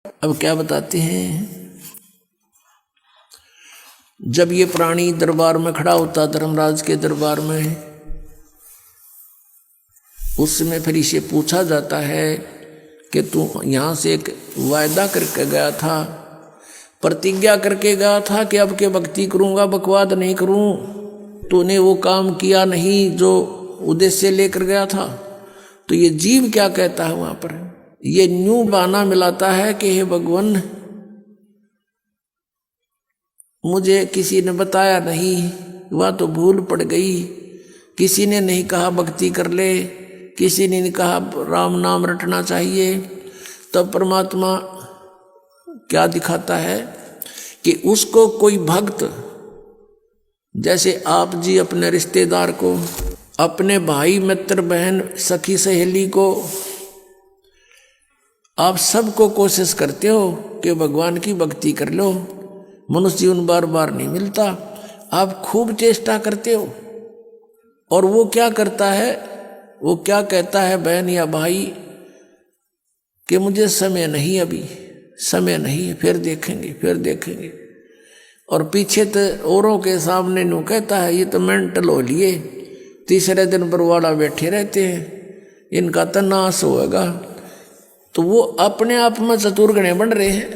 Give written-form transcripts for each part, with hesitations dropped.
अब क्या बताते हैं, जब ये प्राणी दरबार में खड़ा होता, धर्मराज के दरबार में, उस समय फिर इसे पूछा जाता है कि तू यहाँ से एक वायदा करके गया था, प्रतिज्ञा करके गया था कि अब के भक्ति करूँगा, बकवाद नहीं करूँ, तूने वो काम किया नहीं जो उद्देश्य लेकर गया था। तो ये जीव क्या कहता है वहाँ पर, ये न्यू बहाना मिलाता है कि हे भगवान, मुझे किसी ने बताया नहीं, वह तो भूल पड़ गई, किसी ने नहीं कहा भक्ति कर ले, किसी ने नहीं कहा राम नाम रटना चाहिए। तब परमात्मा क्या दिखाता है कि उसको कोई भक्त, जैसे आप जी अपने रिश्तेदार को, अपने भाई मित्र बहन सखी सहेली को, आप सबको कोशिश करते हो कि भगवान की भक्ति कर लो, मनुष्य जीवन बार बार नहीं मिलता, आप खूब चेष्टा करते हो। और वो क्या करता है, वो क्या कहता है बहन या भाई कि मुझे समय नहीं, अभी समय नहीं है, फिर देखेंगे फिर देखेंगे। और पीछे तो औरों के सामने नो कहता है ये तो मेंटल हो लिए, तीसरे दिन बरवाड़ा बैठे रहते हैं, इनका तो नाश होगा। तो वो अपने आप में चतुर्गणे बन रहे हैं,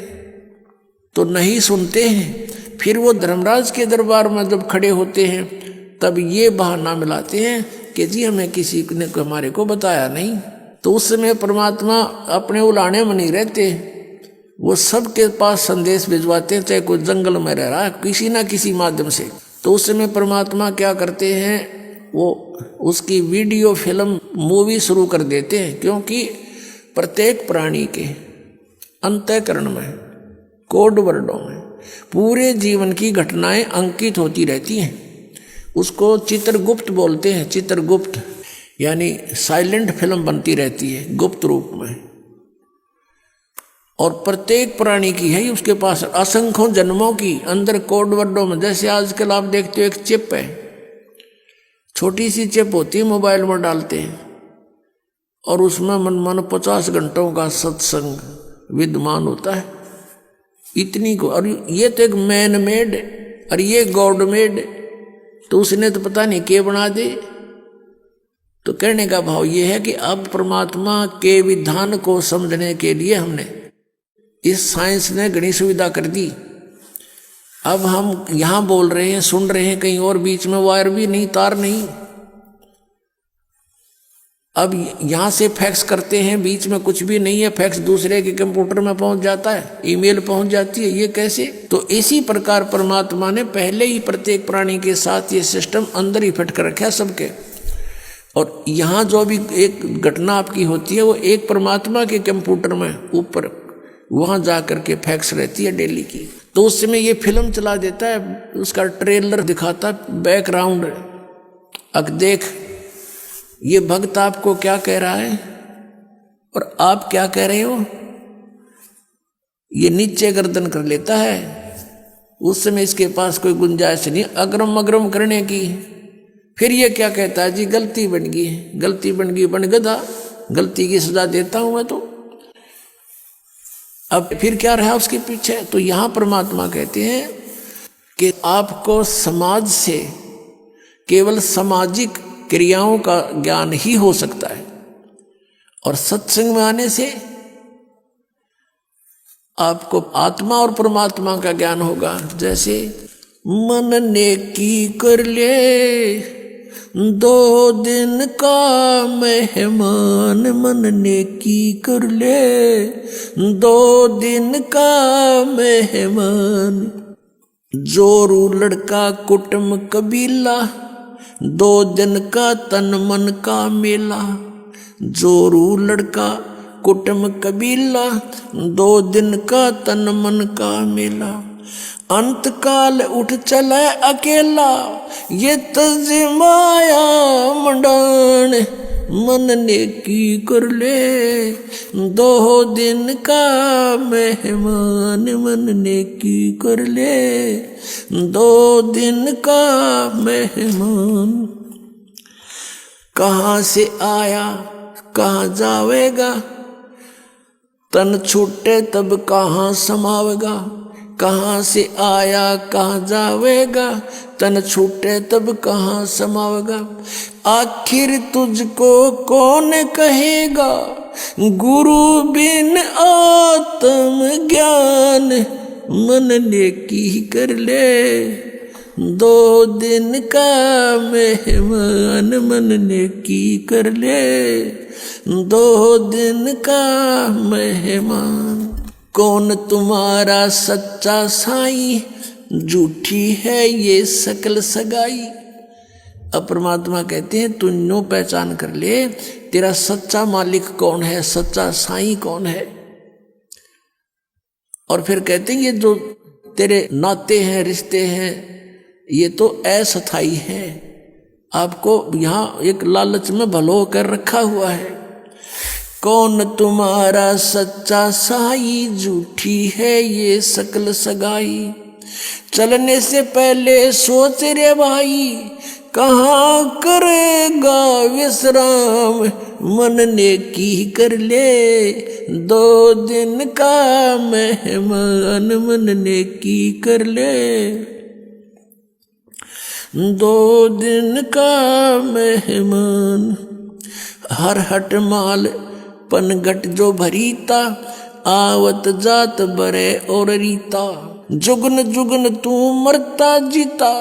तो नहीं सुनते हैं। फिर वो धर्मराज के दरबार में जब खड़े होते हैं तब ये बहाना मिलाते हैं कि जी हमें किसी ने हमारे को बताया नहीं। तो उस समय परमात्मा अपने उलाने में नहीं रहते, वो सबके पास संदेश भिजवाते हैं, चाहे कोई जंगल में रह रहा है किसी ना किसी माध्यम से। तो उस समय परमात्मा क्या करते हैं, वो उसकी वीडियो फिल्म मूवी शुरू कर देते हैं, क्योंकि प्रत्येक प्राणी के अंतःकरण में, कोड वर्डों में पूरे जीवन की घटनाएं अंकित होती रहती हैं। उसको चित्रगुप्त बोलते हैं, चित्रगुप्त यानी साइलेंट फिल्म बनती रहती है गुप्त रूप में। और प्रत्येक प्राणी की है उसके पास असंख्यों जन्मों की अंदर कोड वर्डों में। जैसे आजकल आप देखते हो एक चिप है, छोटी सी चिप होती है, मोबाइल में डालते हैं और उसमें मन 50 घंटों का सत्संग विद्यमान होता है, इतनी को। और ये तो एक मैन मेड और ये गॉड मेड, तो उसने तो पता नहीं क्या बना दे। तो कहने का भाव ये है कि अब परमात्मा के विधान को समझने के लिए हमने इस साइंस ने घनी सुविधा कर दी। अब हम यहाँ बोल रहे हैं, सुन रहे हैं, कहीं और बीच में वायर भी नहीं, तार नहीं। अब यहाँ से फैक्स करते हैं, बीच में कुछ भी नहीं है, फैक्स दूसरे के कंप्यूटर में पहुँच जाता है, ईमेल पहुँच जाती है, ये कैसे? तो इसी प्रकार परमात्मा ने पहले ही प्रत्येक प्राणी के साथ ये सिस्टम अंदर ही फिट कर रखा है सबके। और यहाँ जो भी एक घटना आपकी होती है वो एक परमात्मा के कंप्यूटर में ऊपर वहाँ जा करके फैक्स रहती है डेली की। तो उस समय ये फिल्म चला देता है, उसका ट्रेलर दिखाता है, बैकग्राउंड। अब देख ये भक्त आपको क्या कह रहा है और आप क्या कह रहे हो, ये नीचे गर्दन कर लेता है। उस समय इसके पास कोई गुंजाइश नहीं अग्रम अग्रम करने की। फिर ये क्या कहता है, जी गलती बन गई, गलती बन गई, बन गधा, गलती की सजा देता हूं मैं। तो अब फिर क्या रहा उसके पीछे? तो यहां परमात्मा कहते हैं कि आपको समाज से केवल सामाजिक क्रियाओं का ज्ञान ही हो सकता है, और सत्संग में आने से आपको आत्मा और परमात्मा का ज्ञान होगा। जैसे मन नेकी कर ले 2 दिन का मेहमान, मन नेकी कर ले 2 दिन का मेहमान। जोरू लड़का कुटुंब कबीला 2 दिन का तन मन का मेला। जोरू लड़का कुटुंब कबीला 2 दिन का तन मन का मेला। अंत काल उठ चले अकेला ये तजमाया मंडान। मन नेकी कर ले 2 दिन का मेहमान, मन नेकी कर ले 2 दिन का मेहमान। कहाँ से आया कहाँ जावेगा, तन छूटे तब कहाँ समावेगा, कहाँ से आया कहाँ जावेगा, तन छूटे तब कहाँ समावेगा। आखिर तुझको कौन कहेगा, गुरु बिन आत्म ज्ञान, मन नेकी कर ले, 2 दिन का मेहमान, मन नेकी कर ले, 2 दिन का मेहमान। कौन तुम्हारा सच्चा साईं, झूठी है ये सकल सगाई। अब परमात्मा कहते हैं तू नो पहचान कर ले, तेरा सच्चा मालिक कौन है, सच्चा साईं कौन है। और फिर कहते हैं ये जो तेरे नाते हैं, रिश्ते हैं, ये तो अस्थाई है। आपको यहाँ एक लालच में भलो कर रखा हुआ है। कौन तुम्हारा सच्चा साई, झूठी है ये सकल सगाई। चलने से पहले सोच रे भाई, कहाँ करेगा विश्राम, मन नेकी कर ले, 2 दिन का मेहमान, मन नेकी कर ले, 2 दिन का मेहमान। हर हट माल पनगट जो भरीता, आवत जात बरे और रीता, जुगन जुगन तू मरता जीता,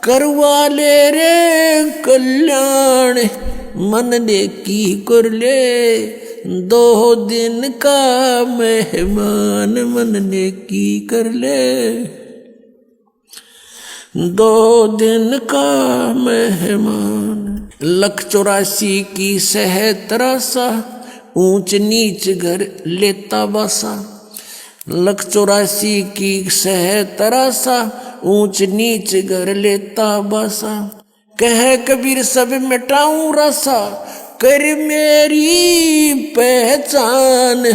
करवा ले रे कल्याण, मन नेकी कर ले, 2 दिन का मेहमान, मन नेकी कर ले, 2 दिन का मेहमान। 184 की सह तरासा, ऊंच नीच घर लेता बासा। 184 की सह तरासा, ऊंच नीच घर लेता बासा। कह कबीर सब मिटाऊं रासा, कर मेरी पहचान,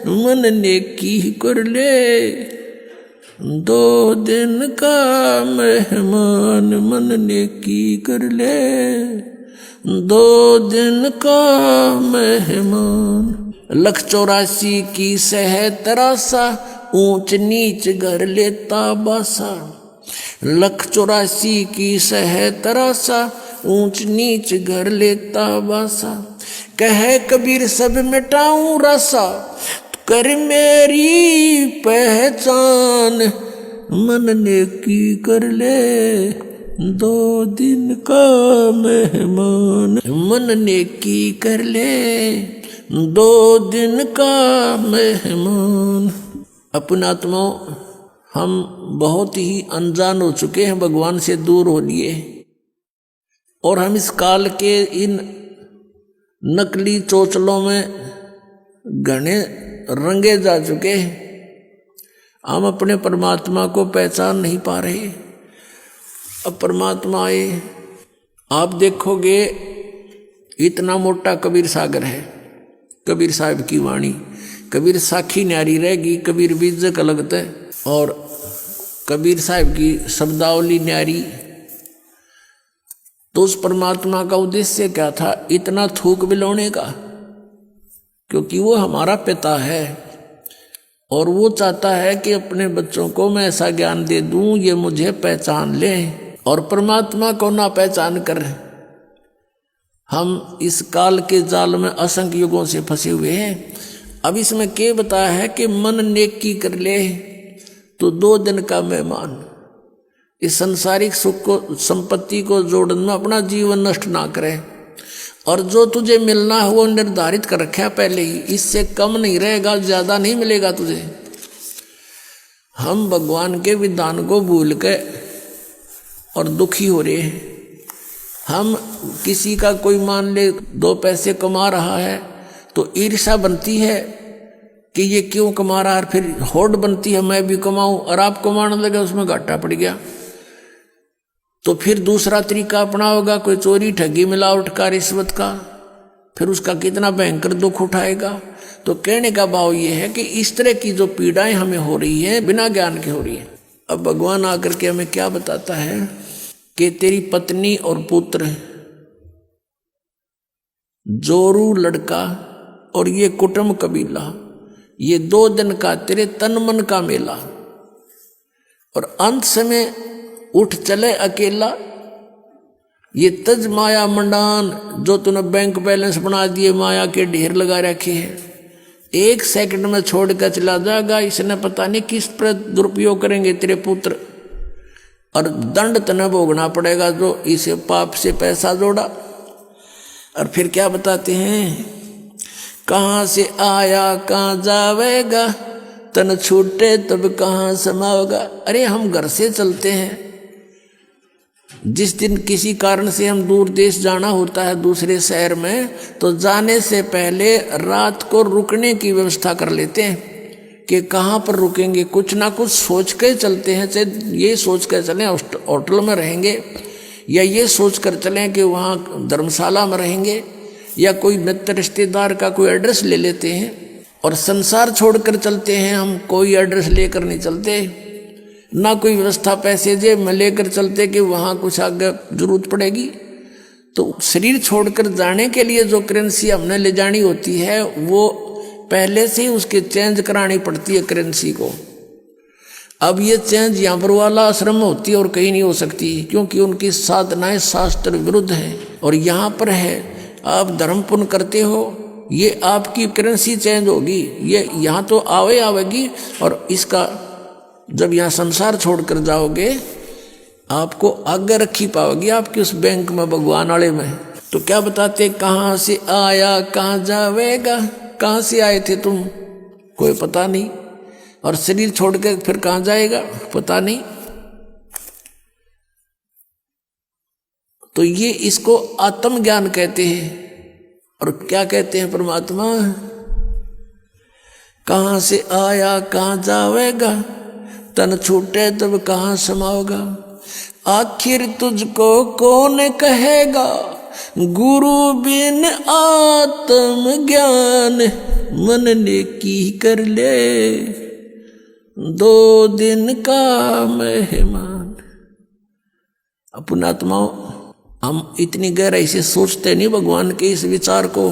मन नेकी कर ले, 2 दिन का मेहमान, मन नेकी कर ले, 2 दिन का मेहमान। 184 की सह तरासा, ऊंच नीच घर लेता बासा। 184 की सह तरासा, ऊंच नीच घर लेता बासा। कह कबीर सब मिटाऊं रासा, कर मेरी पहचान, मन नेकी कर ले, 2 दिन का मेहमान, मन नेकी कर ले, 2 दिन का मेहमान। अपने आत्माओं, हम बहुत ही अनजान हो चुके हैं, भगवान से दूर हो लिए, और हम इस काल के इन नकली चोचलों में घने रंगे जा चुके हैं। हम अपने परमात्मा को पहचान नहीं पा रहे। अब परमात्मा आए, आप देखोगे इतना मोटा कबीर सागर है, कबीर साहब की वाणी, कबीर साखी न्यारी रहेगी, कबीर बीजक अलगत है, और कबीर साहब की शब्दावली न्यारी। तो उस परमात्मा का उद्देश्य क्या था इतना थूक बिलोने का? क्योंकि वो हमारा पिता है और वो चाहता है कि अपने बच्चों को मैं ऐसा ज्ञान दे दूं ये मुझे पहचान ले। और परमात्मा को ना पहचान कर हम इस काल के जाल में असंख्य युगों से फंसे हुए हैं। अब इसमें क्या बताया है कि मन नेकी कर ले तो 2 दिन का मेहमान। इस संसारिक सुख को, संपत्ति को जोड़ने में अपना जीवन नष्ट ना करे, और जो तुझे मिलना है वो निर्धारित कर रखा है पहले ही, इससे कम नहीं रहेगा, ज्यादा नहीं मिलेगा तुझे। हम भगवान के विधान को भूल के और दुखी हो रहे हैं। हम किसी का कोई मान ले 2 पैसे कमा रहा है तो ईर्ष्या बनती है कि ये क्यों कमा रहा है, फिर होड़ बनती है मैं भी कमाऊं, और आप कमाने लगे उसमें घाटा पड़ गया तो फिर दूसरा तरीका अपना होगा, कोई चोरी ठगी मिलावट का, रिश्वत का, फिर उसका कितना भयंकर दुख उठाएगा। तो कहने का भाव ये है कि इस तरह की जो पीड़ाएं हमें हो रही है बिना ज्ञान के हो रही है। अब भगवान आकर के हमें क्या बताता है कि तेरी पत्नी और पुत्र, जोरू लड़का और ये कुटुंब कबीला, ये 2 दिन का तेरे तन मन का मेला, और अंत समय उठ चले अकेला। ये तज माया मंडान, जो तूने बैंक बैलेंस बना दिए, माया के ढेर लगा रखे हैं, 1 सेकंड में छोड़ कर चला जाएगा। इसने पता नहीं किस पर दुरुपयोग करेंगे तेरे पुत्र, और दंड तने भोगना पड़ेगा जो इसे पाप से पैसा जोड़ा। और फिर क्या बताते हैं, कहाँ से आया कहाँ जावेगा, तन छूटे तब कहाँ समाओगा। अरे हम घर से चलते हैं, जिस दिन किसी कारण से हम दूर देश जाना होता है दूसरे शहर में, तो जाने से पहले रात को रुकने की व्यवस्था कर लेते हैं कि कहाँ पर रुकेंगे। कुछ ना कुछ सोच कर चलते हैं, चाहे ये सोच कर चलें होटल में रहेंगे, या ये सोच कर चलें कि वहाँ धर्मशाला में रहेंगे, या कोई मित्र रिश्तेदार का कोई एड्रेस ले लेते हैं। और संसार छोड़कर चलते हैं हम, कोई एड्रेस लेकर नहीं चलते, ना कोई व्यवस्था पैसे जेब में लेकर चलते कि वहाँ कुछ आगे जरूरत पड़ेगी। तो शरीर छोड़कर जाने के लिए जो करेंसी हमने ले जानी होती है, वो पहले से ही उसके चेंज करानी पड़ती है करेंसी को। अब ये चेंज यहाँ पर वाला आश्रम में होती है और कहीं नहीं हो सकती, क्योंकि उनकी साधनाएं शास्त्र विरुद्ध हैं। और यहाँ पर है, आप धर्म पुण्य करते हो, ये आपकी करेंसी चेंज होगी, ये यहाँ तो आवेगी, और इसका जब यहाँ संसार छोड़कर जाओगे आपको आगे रखी पाओगी आपकी उस बैंक में, भगवान वाले में। तो क्या बताते, कहाँ से आया कहाँ जावेगा, कहाँ से आए थे तुम कोई पता नहीं, और शरीर छोड़कर फिर कहाँ जाएगा पता नहीं। तो ये इसको आत्मज्ञान कहते हैं। और क्या कहते हैं परमात्मा, कहाँ से आया कहाँ जावेगा, तन छूटे तब कहाँ समाओगा। आखिर तुझको कौन कहेगा, गुरु बिन आत्म ज्ञान, मन ने की कर ले 2 दिन का मेहमान। अपनात्माओं, हम इतनी गहराई से सोचते नहीं भगवान के इस विचार को,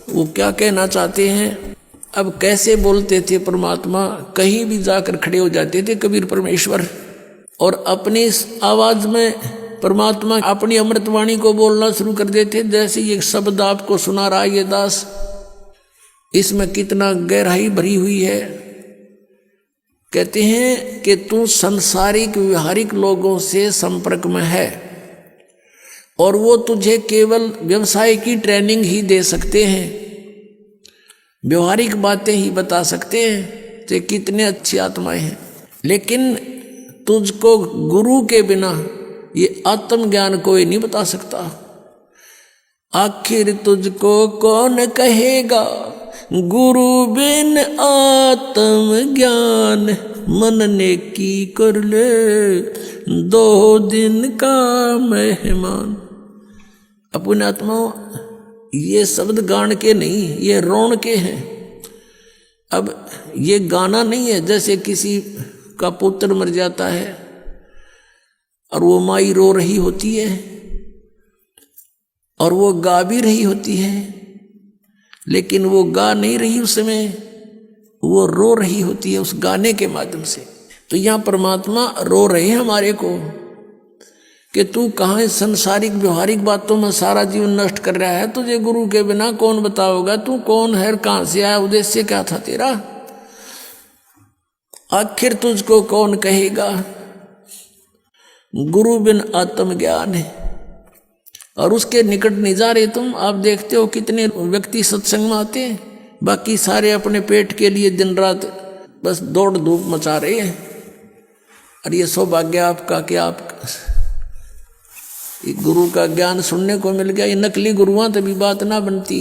वो क्या कहना चाहते हैं। अब कैसे बोलते थे परमात्मा, कहीं भी जाकर खड़े हो जाते थे कबीर परमेश्वर, और अपनी इस आवाज में परमात्मा अपनी अमृतवाणी को बोलना शुरू कर देते। जैसे ये शब्द आपको सुना रहा है ये दास, इसमें कितना गहराई भरी हुई है। कहते हैं कि तू संसारिक व्यवहारिक लोगों से संपर्क में है, और वो तुझे केवल व्यवसाय की ट्रेनिंग ही दे सकते हैं, व्यवहारिक बातें ही बता सकते हैं कि कितने अच्छी आत्माएं हैं। लेकिन तुझको गुरु के बिना ये आत्मज्ञान कोई नहीं बता सकता। आखिर तुझको कौन कहेगा, गुरु बिन आत्म ज्ञान, मन ने की कर ले 2 दिन का मेहमान। अपने आत्माओं, ये शब्द गान के नहीं, ये रोण के हैं। अब ये गाना नहीं है, जैसे किसी का पुत्र मर जाता है और वो माई रो रही होती है और वो गा भी रही होती है, लेकिन वो गा नहीं रही उस समय, वो रो रही होती है उस गाने के माध्यम से। तो यहाँ परमात्मा रो रहे हैं हमारे को कि तू कहाँ संसारिक व्यवहारिक बातों में सारा जीवन नष्ट कर रहा है, तुझे गुरु के बिना कौन बताओगा, तू कौन है, कहाँ से आया, उद्देश्य क्या था तेरा। आखिर तुझको कौन कहेगा, गुरु बिन आत्मज्ञान है। और उसके निकट नहीं जा रहे तुम। आप देखते हो कितने व्यक्ति सत्संग में आते हैं, बाकी सारे अपने पेट के लिए दिन रात बस दौड़ धूप मचा रहे हैं। और ये सौभाग्य आपका कि आप गुरु का ज्ञान सुनने को मिल गया। ये नकली गुरुआं तभी बात ना बनती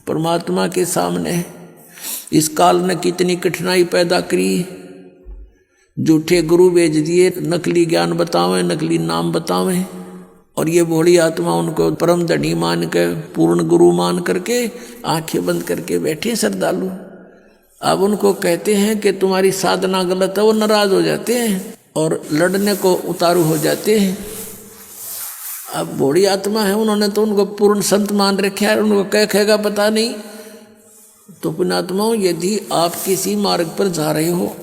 परमात्मा के सामने। इस काल ने कितनी कठिनाई पैदा करी, झूठे गुरु भेज दिए, नकली ज्ञान बतावें, नकली नाम बतावें, और ये भोली आत्मा उनको परम धनी मान के, पूर्ण गुरु मान करके आंखें बंद करके बैठे श्रद्धालु। अब उनको कहते हैं कि तुम्हारी साधना गलत है, वो नाराज हो जाते हैं और लड़ने को उतारू हो जाते हैं। अब भोली आत्मा है, उन्होंने तो उनको पूर्ण संत मान रखा है, उनको क्या कहेगा पता नहीं, तो पुण्यात्माओं, यदि आप किसी मार्ग पर जा रहे हो,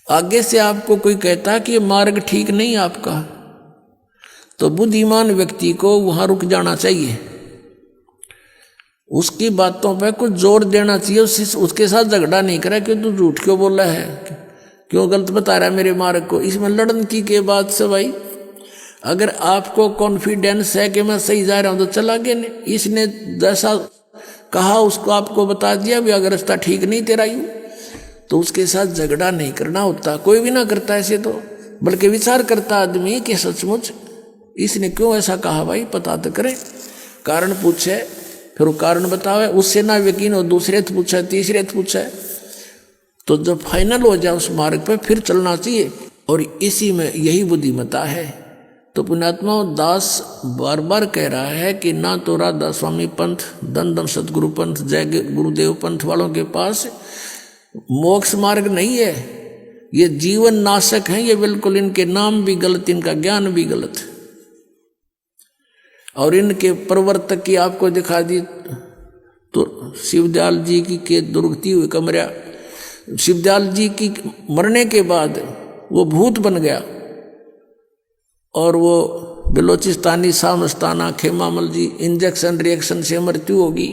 आगे से आपको कोई कहता कि ये मार्ग ठीक नहीं आपका, तो बुद्धिमान व्यक्ति को वहां रुक जाना चाहिए, उसकी बातों पे कुछ जोर देना चाहिए, उसके साथ झगड़ा नहीं करा कि तू झूठ क्यों बोल रहा है, क्यों गलत बता रहा है मेरे मार्ग को। इसमें लड़न की के बाद से भाई, अगर आपको कॉन्फिडेंस है कि मैं सही जा रहा हूं तो चला गया, नहीं इसने जैसा कहा उसको आपको बता दिया भी, अगर रास्ता ठीक नहीं तेरा यूं, तो उसके साथ झगड़ा नहीं करना होता। कोई भी ना करता ऐसे तो, बल्कि विचार करता आदमी कि सचमुच इसने क्यों ऐसा कहा, भाई पता तो करे, कारण पूछे, फिर वो कारण बतावे, उससे ना यकीन हो दूसरे से पूछा, तीसरे से पूछा, तो जब फाइनल हो जाए उस मार्ग पर फिर चलना चाहिए। और इसी में यही बुद्धिमता है। तो पुण्यात्मा दास बार बार कह रहा है कि ना तो राधा स्वामी पंथ, दन दन सतगुरु पंथ, जय गुरुदेव पंथ वालों के पास मोक्ष मार्ग नहीं है, ये जीवन नाशक है, ये बिल्कुल, इनके नाम भी गलत, इनका ज्ञान भी गलत, और इनके प्रवर्तक की आपको दिखा दी तो शिवदयाल जी की के दुर्गति हुई कमरा, शिवदयाल जी की मरने के बाद वो भूत बन गया, और वो बिलोचिस्तानी सामस्ताना खेमामल जी इंजेक्शन रिएक्शन से मृत्यु होगी।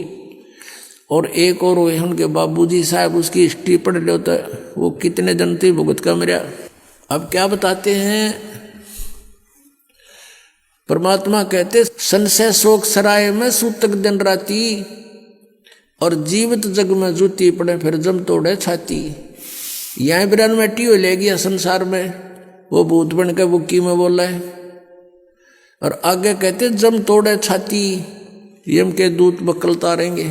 और एक और हुए उनके बाबूजी साहब, उसकी हिस्ट्री पढ़ लो तो वो कितने जन थे भुगत का मेरा। अब क्या बताते हैं परमात्मा, कहते संशय शोक सराय में सूतक दिन राती, और जीवित जग में जूती पड़े फिर जम तोड़े छाती। यहीं बिरान मेटी हो ले गया संसार में, वो भूत बन के बुक्की में बोला है। और आगे कहते जम तोड़े छाती, यम के दूत बकलता रहेंगे।